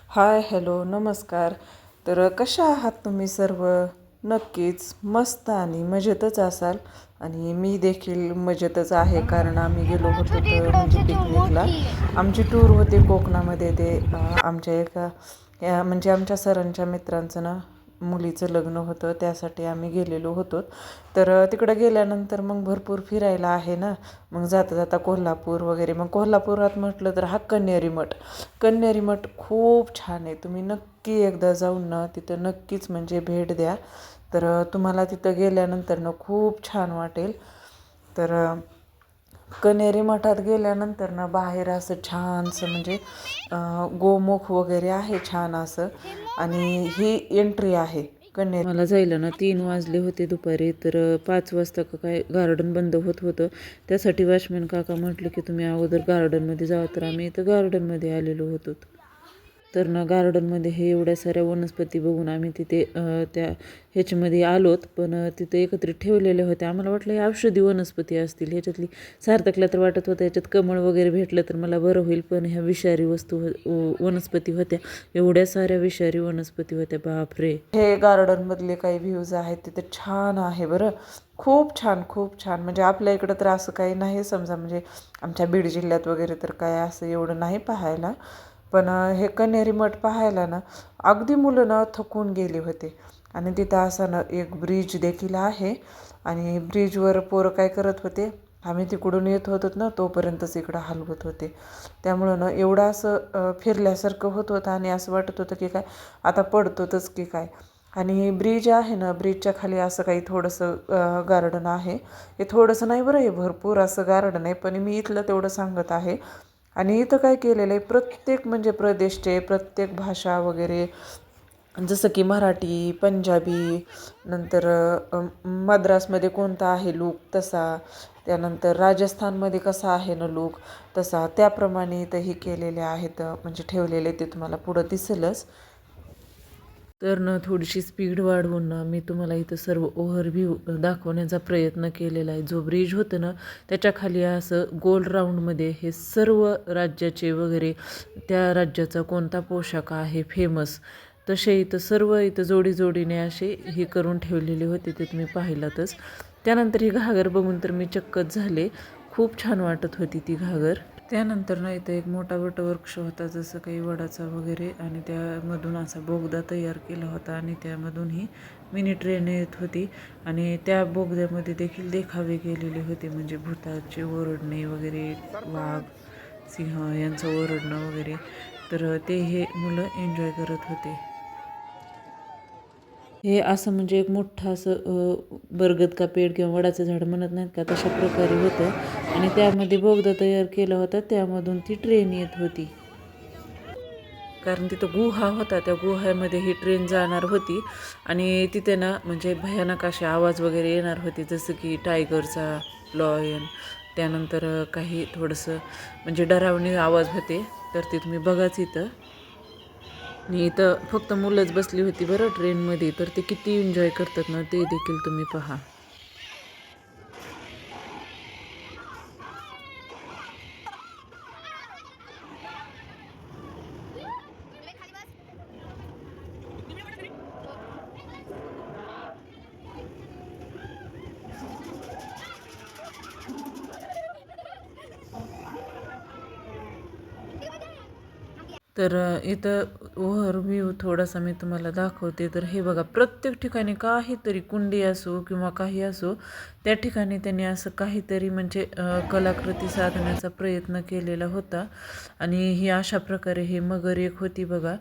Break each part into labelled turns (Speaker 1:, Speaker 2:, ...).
Speaker 1: हाय, hello, नमस्कार. तर कशा आहात तुम्ही सर्व? नक्कीच मस्त आणि मजेतच असाल. आणि मी देखील मजेतच आहे, कारण आम्ही गेलो होतो तर म्हणजे पिकनिकला. आमची टूर होती कोकणामध्ये. ते आमच्या एका म्हणजे आमच्या सरांच्या मित्रांचं ना मुलीचं लग्न होतं, त्यासाठी आम्ही गेलेलो होतो. तर तिकडं गेल्यानंतर मग भरपूर फिरायला आहे ना. मग जाता जाता कोल्हापूर वगैरे, मग कोल्हापुरात म्हटलं तर हा कन्हेरी मठ. कन्हेरी मठ खूप छान आहे. तुम्ही नक्की एकदा जाऊन ना तिथं नक्कीच म्हणजे भेट द्या. तर तुम्हाला तिथं गेल्यानंतर ना खूप छान वाटेल. तर कन्हेरी मठात गेल्यानंतर ना बाहेर असं छानसं म्हणजे गोमुख वगैरे आहे छान असं. आणि ही एंट्री आहे कन्हेरी. मला जायला ना 3 वाजले होते दुपारी. तर 5 वाजता का काय गार्डन बंद होत होतं. त्यासाठी वॉचमॅन काका म्हटलं की तुम्ही अगोदर गार्डनमध्ये जावा. तर आम्ही इथं गार्डनमध्ये आलेलो होतो. तर ना गार्डनमध्ये हे एवढ्या साऱ्या वनस्पती बघून आम्ही तिथे त्या ह्याच्यामध्ये आलोत. पण तिथे एकत्रित ठेवलेल्या होत्या. आम्हाला वाटलं हे औषधी वनस्पती असतील. ह्याच्यातली सार्थकला तर वाटत होतं ह्याच्यात कमळ वगैरे भेटलं तर मला बरं होईल, पण ह्या विषारी वनस्पती होत्या. एवढ्या साऱ्या विषारी वनस्पती होत्या, बापरे. हे गार्डनमधले काही व्ह्यूज आहेत तिथे छान आहे बरं. खूप छान, खूप छान. म्हणजे आपल्या इकडं तर असं काही नाही समजा, म्हणजे आमच्या बीड जिल्ह्यात वगैरे तर काय असं एवढं नाही पाहायला. पण हे कन्हेरी मठ पाहायला ना अगदी मुलं ना थकून गेले होते. आणि तिथं असं ना एक ब्रिज देखील आहे. आणि ब्रिजवर पोरं काय करत होते, आम्ही तिकडून येत होतो ना तोपर्यंतच इकडं हलवत होते. त्यामुळं ना एवढं असं फिरल्यासारखं होत होतं आणि असं वाटत होतं की काय आता पडतोच की काय. आणि ब्रिज आहे ना, ब्रिजच्या खाली असं काही थोडंसं गार्डन आहे. हे थोडंसं नाही बरं, हे भरपूर असं गार्डन आहे, पण मी इथलं तेवढं सांगत आहे. आणि इथं काय केलेलं आहे, प्रत्येक म्हणजे प्रदेशचे प्रत्येक भाषा वगैरे, जसं की मराठी, पंजाबी, नंतर मद्रासमध्ये कोणता आहे लूक तसा, त्यानंतर राजस्थानमध्ये कसा आहे ना लूक तसा, त्याप्रमाणे इथंही केलेले आहेत. म्हणजे ठेवलेले ते तुम्हाला पुढं दिसेलच. तर ना थोडीशी स्पीड वाढवून ना मी तुम्हाला इथं सर्व ओव्हरव्ह्यू दाखवण्याचा प्रयत्न केलेला आहे. जो ब्रिज होतं ना त्याच्या खाली असं गोल राऊंडमध्ये हे सर्व राज्याचे वगैरे, त्या राज्याचा कोणता पोशाख आहे फेमस, तसे इथं सर्व इथं जोडी जोडीने असे हे करून ठेवलेले होते. ते तुम्ही पाहिलातच. त्यानंतर ही घागर बघून तर मी चक्कच झाले. खूप छान वाटत होती ती घागर. त्यानंतर ना इथं एक मोठा वटवृक्ष होता, जसं काही वडाचा वगैरे, आणि त्यामधून असा बोगदा तयार केला होता आणि त्यामधून ही मिनी ट्रेन येत होती. आणि त्या बोगद्यामध्ये देखील देखावे केलेले होते, म्हणजे भुताचे ओरडणे वगैरे, वाघ, सिंह यांचं ओरडणं वगैरे. तर ते हे मुलं एन्जॉय करत होते. हे असं म्हणजे एक मोठं असं बरगद का पेड किंवा वडाचं झाड म्हणत नाहीत का, तशा प्रकारे होतं. आणि त्यामध्ये बोगदा तयार केला होता, त्यामधून ती ट्रेन येत होती. कारण तिथं गुहा होता, त्या गुह्यामध्ये ही ट्रेन जाणार होती. आणि तिथे ना म्हणजे भयानक असे आवाज वगैरे येणार होते, जसं की टायगरचा, लॉयन, त्यानंतर काही थोडंसं म्हणजे डरावणे आवाज होते. तर ते तुम्ही बघाच इथं. आणि इथं फक्त मुलंच बसली होती बरं ट्रेनमध्ये. तर ते किती एन्जॉय करतात ना ते देखील तुम्ही पहा. तर इथं ओव्हरव्ह्यू थोडासा मी तुम्हाला दाखवते. तर हे बघा, प्रत्येक ठिकाणी काहीतरी कुंडी असो किंवा काही असो, त्या ठिकाणी त्यांनी असं काहीतरी म्हणजे कलाकृती साधण्याचा प्रयत्न केलेला होता. आणि ही अशा प्रकारे हे मगर एक होती बघा.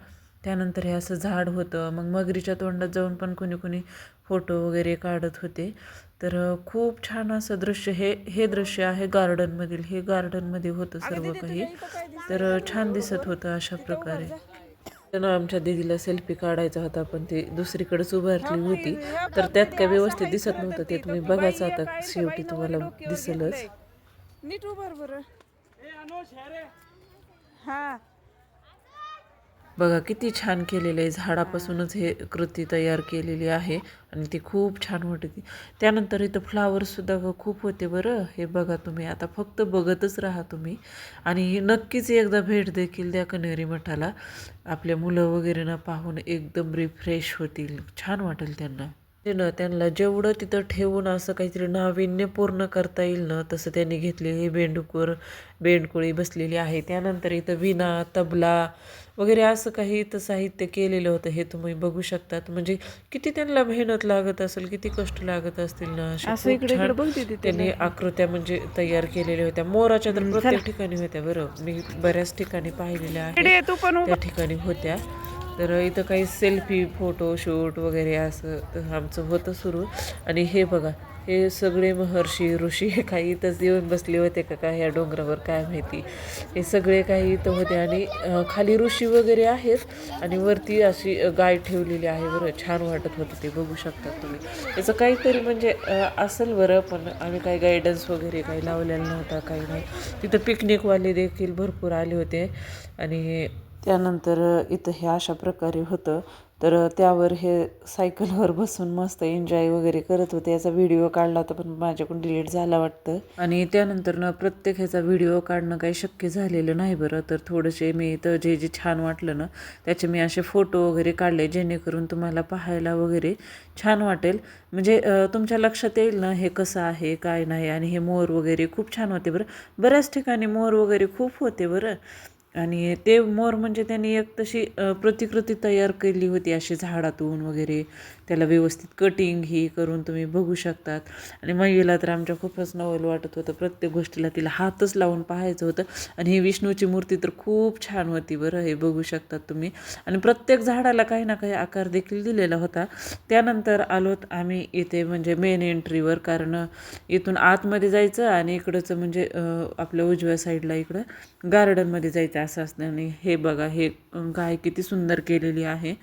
Speaker 1: त्यानंतर हे असं झाड होतं. मग मगरीच्या तोंडात जाऊन पण कोणी कोणी फोटो वगैरे काढत होते. तर खूप छान असं दृश्य, हे हे दृश्य आहे गार्डनमधील. हे गार्डनमध्ये होतं सर्व काही. तर छान दिसत होतं अशा प्रकारे. त्यानं आमच्या दीदीला सेल्फी काढायचा होता, पण ती दुसरीकडेच उभारली होती. तर त्यात काय व्यवस्थित दिसत नव्हतं. ते तुम्ही बघाच आता, शेवटी तुम्हाला दिसेलच.
Speaker 2: नीट उभार बरं. हा
Speaker 1: बघा किती छान केलेलं आहे, झाडापासूनच हे कृती तयार केलेली आहे आणि ती खूप छान वाटते. त्यानंतर इथं फ्लावर्ससुद्धा खूप होते बरं. हे बघा तुम्ही आता फक्त बघतच राहा तुम्ही आणि नक्कीच एकदा भेट देखील द्या कण्हेरी मठाला. आपल्या मुलं वगैरे ना पाहून एकदम रिफ्रेश होतील, छान वाटेल त्यांना. ते ना त्यांना जेवढं तिथं ठेवून असं काहीतरी नाविन्यपूर्ण करता येईल ना तसं त्यांनी घेतले. हे बेंडकुळी बसलेली आहे. त्यानंतर इथं विणा, तबला वगैरे असं काही इथं साहित्य केलेलं होतं. हे तुम्ही बघू शकतात. म्हणजे किती त्यांना मेहनत लागत असेल, किती कष्ट लागत असतील ना. असे खूप छान त्यांनी आकृत्या म्हणजे तयार केलेल्या होत्या. मोराच्या तर प्रत्येक ठिकाणी होत्या बरं. मी बऱ्याच ठिकाणी पाहिलेल्या आहेत, त्या ठिकाणी होत्या. तर इथं काही सेल्फी फोटोशूट वगैरे असं आमचं होतं सुरू. आणि हे बघा, हे सगळे महर्षी ऋषी काही इथंच येऊन बसले होते का ह्या डोंगरावर काय माहिती. हे सगळे काही इथं होते आणि खाली ऋषी वगैरे आहेत आणि वरती अशी गाय ठेवलेली आहे बरं. छान वाटत होतं ते, बघू शकता तुम्ही. याचं काहीतरी म्हणजे असेल बरं, पण आम्ही काही गायडन्स वगैरे काही लावलेला नव्हता, काही नाही. तिथं पिकनिकवाले देखील भरपूर आले होते आणि त्यानंतर इथं हे अशा प्रकारे होतं. तर त्यावर हे सायकलवर बसून मस्त एन्जॉय वगैरे करत होते. याचा व्हिडिओ काढला होता पण माझ्याकडून डिलीट झाला वाटतं. आणि त्यानंतर ना प्रत्येक ह्याचा व्हिडिओ काढणं काही शक्य झालेलं नाही बरं. तर थोडेसे मी इथं जे जे छान वाटलं ना त्याचे मी असे फोटो वगैरे काढले, जेणेकरून तुम्हाला पाहायला वगैरे छान वाटेल. म्हणजे तुमच्या लक्षात येईल ना हे कसं आहे काय नाही. आणि हे मोर वगैरे खूप छान होते बरं. बऱ्याच ठिकाणी मोर वगैरे खूप होते बरं. आणि ते मोर म्हणजे त्यांनी एक तशी प्रतिकृती तयार केली होती अशी झाडातून वगैरे. त्याला व्यवस्थित कटिंग ही करून तुम्ही बघू शकतात. आणि महिला तर आमच्या खूपच नवल वाटत होतं. प्रत्येक गोष्टीला तिला हातच लावून पाहायचं होतं. आणि ही विष्णूची मूर्ती तर खूप छान होती बरं. हे बघू शकतात तुम्ही. आणि प्रत्येक झाडाला काही ना काही आकार देखील दिलेला होता. त्यानंतर आलोत आम्ही इथे म्हणजे मेन एंट्रीवर, कारण इथून आतमध्ये जायचं आणि इकडचं म्हणजे आपल्या उजव्या साईडला इकडं गार्डनमध्ये जायचं असं असतं. आणि हे बघा, हे गाय किती सुंदर केलेली आहे.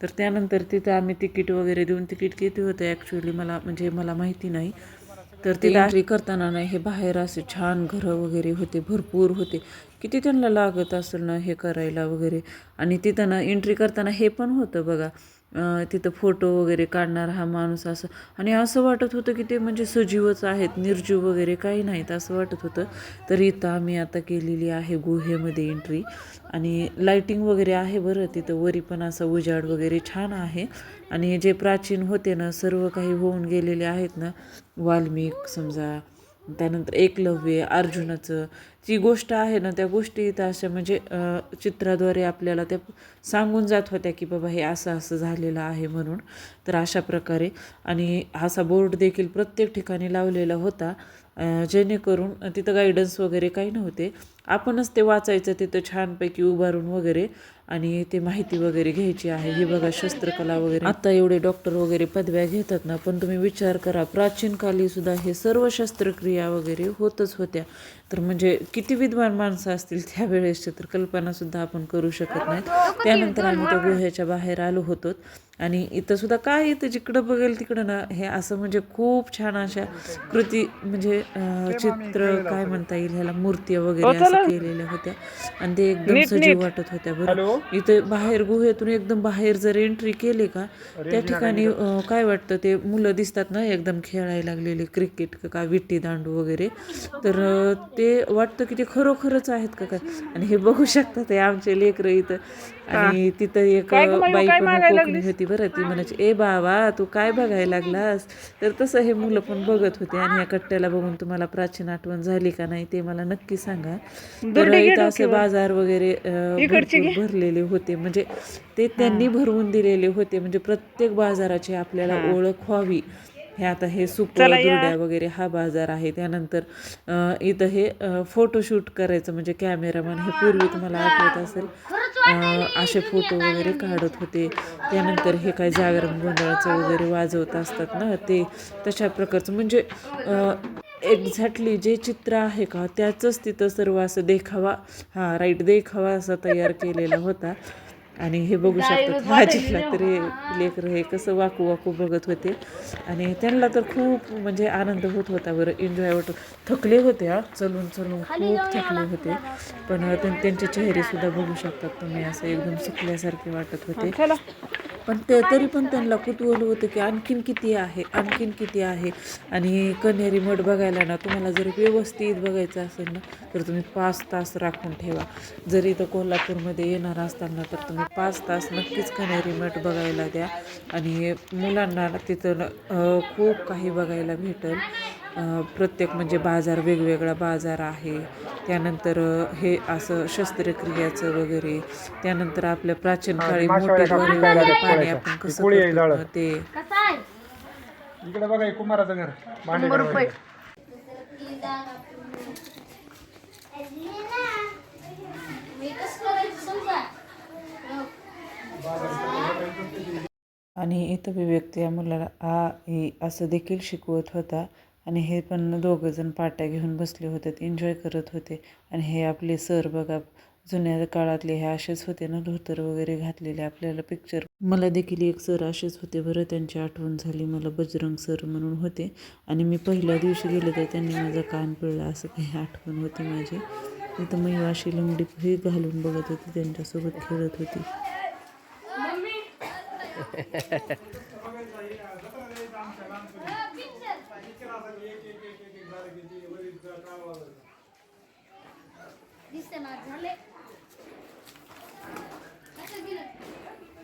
Speaker 1: तर त्यानंतर तिथं आम्ही तिकीट वगैरे देऊन, तिकीट किती होतं ॲक्च्युली मला माहिती नाही. तर तिथं एंट्री करताना नाही हे बाहेर असे छान घरं वगैरे होते, भरपूर होते. किती त्यांना लागत असेल ना हे करायला वगैरे. आणि तिथं ना एंट्री करताना हे पण होतं बघा, तिथं फोटो वगैरे काढणार हा माणूस असं. आणि असं वाटत होतं की ते म्हणजे सजीवच आहेत, निर्जीव वगैरे काही नाहीत असं वाटत होतं. तर इथं आम्ही आता केलेली आहे गुहेमध्ये एंट्री. आणि लाईटिंग वगैरे आहे बरं तिथं. वरी पण असं उजाड वगैरे छान आहे. आणि जे प्राचीन होते ना सर्व काही होऊन गेलेले आहेत ना, वाल्मिक समजा, त्यानंतर एकलव्य, अर्जुनाचं जी गोष्ट आहे ना त्या गोष्टी इथं अशा म्हणजे चित्राद्वारे आपल्याला त्या सांगून जात होत्या की बाबा हे असं असं झालेलं आहे म्हणून. तर अशा प्रकारे. आणि असा बोर्ड देखील प्रत्येक ठिकाणी लावलेला होता, जेणेकरून तिथं गायडन्स वगैरे काही नव्हते. आपणच ते वाचायचं तिथं छानपैकी उभारून वगैरे आणि ते माहिती वगैरे घ्यायची आहे. हे बघा शस्त्रकला वगैरे. आता एवढे डॉक्टर वगैरे पदव्या घेतात ना, पण तुम्ही विचार करा प्राचीन काली सुद्धा हे सर्व शस्त्रक्रिया वगैरे होतच होत्या. तर म्हणजे किती विद्वान माणसं असतील त्यावेळेसचे, तर कल्पनासुद्धा आपण करू शकत नाहीत. त्यानंतर आम्ही त्या गुहेच्या बाहेर आलो होतो. आणि इथं सुद्धा काय, इथं जिकडं बघेल तिकडं ना हे असं म्हणजे खूप छान अशा कृती म्हणजे चित्र काय म्हणता येईल ह्याला, मूर्ती वगैरे असं केलेल्या होत्या. आणि ते एकदम सजीव वाटत होत्या बरं. इथं बाहेर गुहेतून एकदम बाहेर जर एंट्री केली का त्या ठिकाणी काय वाटतं, ते मुलं दिसतात ना एकदम खेळायला लागलेले, क्रिकेट का विट्टी दांडू वगैरे. तर ते वाटतं की ते खरोखरच आहेत का काय. आणि हे बघू शकतात ते आमचे लेकरं इथं. आणि तिथं एक बाई पण कोकणी होती बरं. ती म्हणायची ए बाबा तू काय बघायला लागलास. तर तसं हे मुलं पण बघत होते. आणि या कट्ट्याला बघून तुम्हाला प्राचीन आठवण झाली का नाही ते मला नक्की सांगा. तर इथं असे बाजार वगैरे भरपूर भरलेले होते. म्हणजे ते त्यांनी भरवून दिलेले होते. म्हणजे प्रत्येक बाजाराची आपल्याला ओळख व्हावी. हे आता हे दुर्ड्या वगैरे हा बाजार आहे. त्यानंतर इथं हे फोटोशूट करायचं म्हणजे कॅमेरामॅन हे पूर्वी तुम्हाला आठवत असेल असे फोटो वगैरे काढत होते. त्यानंतर हे काय जागरण गोंधळाचं वगैरे वाजवत असतात ना ते तशा प्रकारचं म्हणजे एक्झॅक्टली जे चित्र आहे का त्याचंच तिथं सर्व असं देखावा, हां राईट, देखावा असा तयार केलेला होता. आणि हे बघू शकतात माझीला तरी लेकरं हे कसं वाकू वाकू बघत होते आणि त्यांना तर खूप म्हणजे आनंद होत होता बरं, एन्जॉय होत. थकले होते चलून चलून खूप थकले होते, पण त्यांचे चेहरेसुद्धा बघू शकतात तुम्ही, असं एकदम सुकल्यासारखे वाटत होते. पण तरी पण त्यांना कुतूहल होतं की आणखीन किती आहे, आणखीन किती आहे. आणि कन्हेरी मठ बघायला ना तुम्हाला जर व्यवस्थित बघायचं असेल ना तर तुम्ही 5 तास राखून ठेवा. जर इथं कोल्हापूरमध्ये येणार असताना तर तुम्ही 5 तास नक्कीच कन्हेरी मठ बघायला द्या. आणि मुलांना तिथं खूप काही बघायला भेटेल. प्रत्येक म्हणजे बाजार, वेगवेगळा बाजार आहे. त्यानंतर हे असं शस्त्रक्रियाचं वगैरे, त्यानंतर आपल्या प्राचीन काळी मोठेद्वारे वगैरे पाणी आपण कसं करतो ते.
Speaker 2: इकडे बघा कुंभाराचं घर, भांडे
Speaker 1: आणि इथं विवेक या मुलाला आ ई असं देखील शिकवत होता. आणि हे पण दोघंजण पाट्या घेऊन बसले होते, एन्जॉय करत होते. आणि हे आपले सर बघा, जुन्या काळातले हे असेच होते ना, धोतर वगैरे घातलेले. आपल्याला पिक्चर, मला देखील एक सर असेच होते बरं, त्यांची आठवण झाली मला. बजरंग सर म्हणून होते. आणि मी पहिल्या दिवशी गेले तर त्यांनी माझा कान पिळला, असं काही आठवण होती माझी. इथं मी अशी लंगडी हे घालून बघत होती, त्यांच्यासोबत खेळत होती.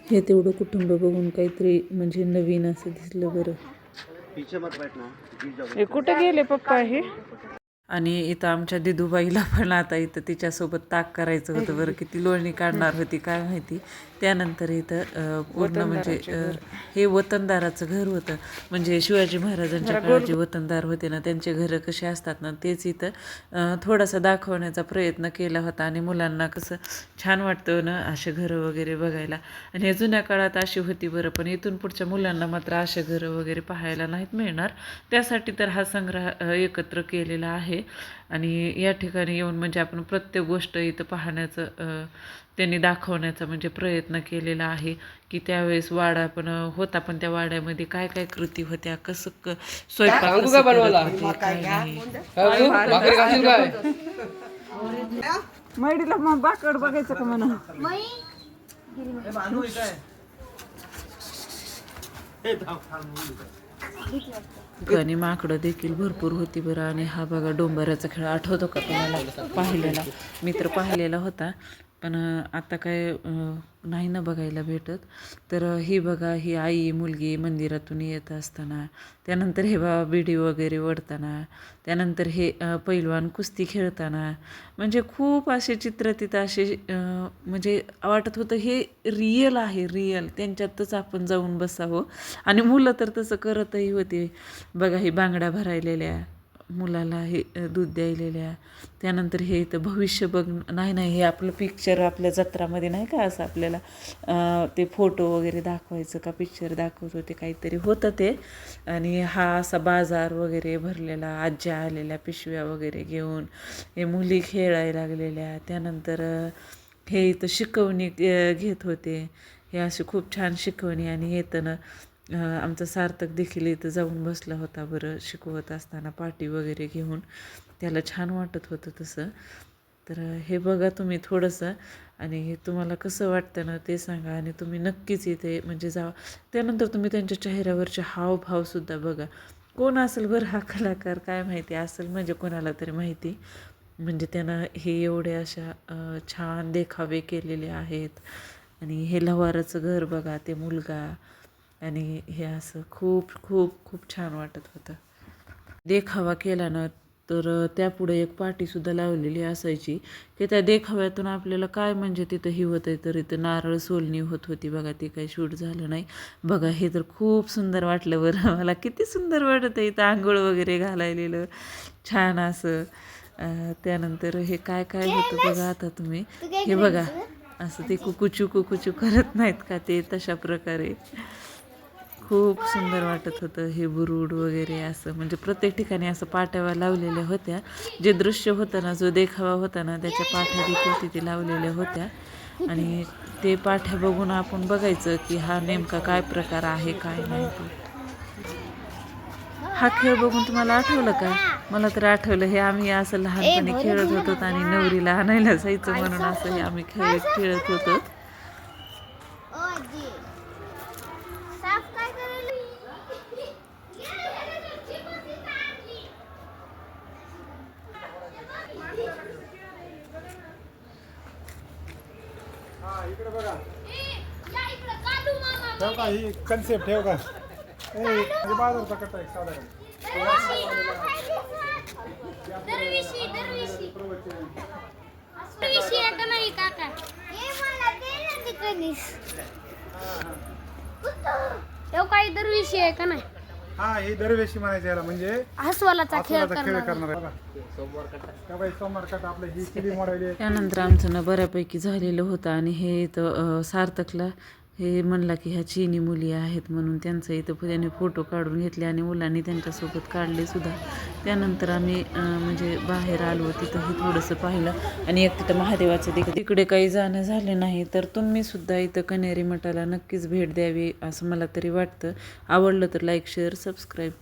Speaker 1: हे तेवढं कुटुंब बघून काहीतरी म्हणजे नवीन असं दिसलं बरं. हे कुठे गेले पप्पा हे? आणि इथं आमच्या दिदूबाईला पण आता इथं तिच्यासोबत ताक करायचं होतं बरं, किती लोणी काढणार होती काय माहिती. त्यानंतर इथं पूर्ण म्हणजे हे वतनदाराचं घर होतं. म्हणजे शिवाजी महाराजांच्या काळात जे वतनदार होते ना, त्यांचे घरं कसे असतात ना, तेच इथं थोडासा दाखवण्याचा प्रयत्न केला होता. आणि मुलांना कसं छान वाटतं ना असे घरं वगैरे बघायला. आणि हे जुन्या काळात अशी होती बरं, पण इथून पुढच्या मुलांना मात्र असे घरं वगैरे पाहायला नाहीत मिळणार. त्यासाठी तर हा संग्रह एकत्र केलेला आहे. आणि या ठिकाणी येऊन म्हणजे आपण प्रत्येक गोष्ट इथं पाहण्याचं त्यांनी दाखवण्याचा म्हणजे प्रयत्न केलेला आहे. की त्यावेळेस वाडा पण होता, पण त्या वाड्यामध्ये काय काय कृती होत्या, कसं स्वयंपाक कसं करत होते, काय नाही. मैडीला मग बाकड बघायचं का म्हणा. आणि माकडं देखील भरपूर होती बरं. आणि हा बघा डोंबराचा खेळ आठवतो का तुम्हाला पाहिलेला? मी तर पाहिलेला होता, पण आता काय नाही ना बघायला भेटत. तर ही बघा, ही आई मुलगी मंदिरातून येत असताना, त्यानंतर हे बा बिडी वगैरे ओढताना, त्यानंतर हे पैलवान कुस्ती खेळताना, म्हणजे खूप असे चित्र तिथं असे म्हणजे वाटत होतं हे रिअल आहे, रिअल त्यांच्यातच आपण जाऊन बसावं. आणि मुलं तर तसं करतही होते बघा. हे बांगड्या भरायलेल्या, मुलाला हे दूध द्यायलेल्या, त्यानंतर हे इथं भविष्य बघ, नाही हे आपलं पिक्चर आपल्या जत्रामध्ये नाही का असं आपल्याला ते फोटो वगैरे दाखवायचं का, पिक्चर दाखवत होते काहीतरी होतं ते. आणि हा असा बाजार वगैरे भरलेला, आज्या आलेल्या पिशव्या वगैरे घेऊन, हे मुली खेळायला लागलेल्या. त्यानंतर हे इथं शिकवणी घेत होते, हे अशी खूप छान शिकवणी. आणि येताना आमचा सार्थक देखील इथं जाऊन बसला होता बरं, शिकवत असताना पाटी वगैरे घेऊन. त्याला छान वाटत होतं तसं. तर हे बघा तुम्ही थोडंसं, आणि हे तुम्हाला कसं वाटतं ना ते सांगा. आणि तुम्ही नक्कीच इथे म्हणजे जा. त्यानंतर तुम्ही त्यांच्या चेहऱ्यावरचे हावभावसुद्धा बघा. कोण असेल बरं हा कलाकार, काय माहिती असेल म्हणजे कोणाला तरी माहिती. म्हणजे त्यानं हे एवढे अशा छान देखावे केलेले आहेत. आणि हे लवाराचं घर बघा, ते मुलगा, आणि हे असं खूप खूप खूप छान वाटत होतं. देखावा केला ना तर त्यापुढे एक पाटीसुद्धा लावलेली असायची, की त्या देखाव्यातून आपल्याला काय म्हणजे तिथं ही होतं. तर इथं नारळ सोलणी होत होती बघा, ते काही शूट झालं नाही बघा. हे तर खूप सुंदर वाटलं बरं मला, किती सुंदर वाटत आहे इथं आंघोळ वगैरे घालायलेलं छान असं. त्यानंतर हे काय काय होतं बघा. आता तुम्ही हे बघा, असं ते कुकुचू करत नाहीत का, ते तशा प्रकारे खूप सुंदर वाटत होतं. हे बुरुड वगैरे असं म्हणजे प्रत्येक ठिकाणी असं पाट्या लावलेल्या होत्या. जे दृश्य होतं ना, जो देखावा होता ना, त्याच्या पाट्या देखील तिथे लावलेल्या होत्या. आणि ते पाठ्या बघून आपण बघायचं की हा नेमका काय प्रकार आहे काय नाही तो. हा खेळ बघून तुम्हाला आठवलं का? मला तर आठवलं, हे आम्ही असं लहानपणी खेळत होतो आणि नवरीला आणायला जायचं म्हणून असं हे आम्ही खेळत होतो.
Speaker 2: हा इकडे बघा. ठेव का ही कन्सेप्ट ठेव का? म्हणजे बाजारचा कट्टा एक साधारण.
Speaker 3: काही दरविषयी आहे का नाही?
Speaker 2: हा ही दरवेशी म्हणायचं याला, म्हणजे
Speaker 3: अस्वलाचा खेळ
Speaker 2: आसोबाचा खेळ
Speaker 3: करणार
Speaker 2: करणार आहे बघा. त्या बाई सोमवार कट्टा आपलं ही किती मॉडेल आहे.
Speaker 1: त्यानंतर आमचं ना बऱ्यापैकी झालेलं होतं आणि हे इथं सार्थकला हे म्हणला की ह्या चिनी मुली आहेत म्हणून त्यांचं इथं त्याने फोटो काढून घेतले आणि मुलांनी त्यांच्यासोबत काढले सुद्धा. त्यानंतर आम्ही म्हणजे बाहेर आलो, तिथं हे थोडंसं पाहिलं आणि एक तिथं महादेवाचं तिकडे काही जाणं झालं नाही. तर तुम्ही सुद्धा इथं कन्हेरी मठाला नक्कीच भेट द्यावी असं मला तरी वाटतं. आवडलं तर लाईक शेअर सबस्क्राईब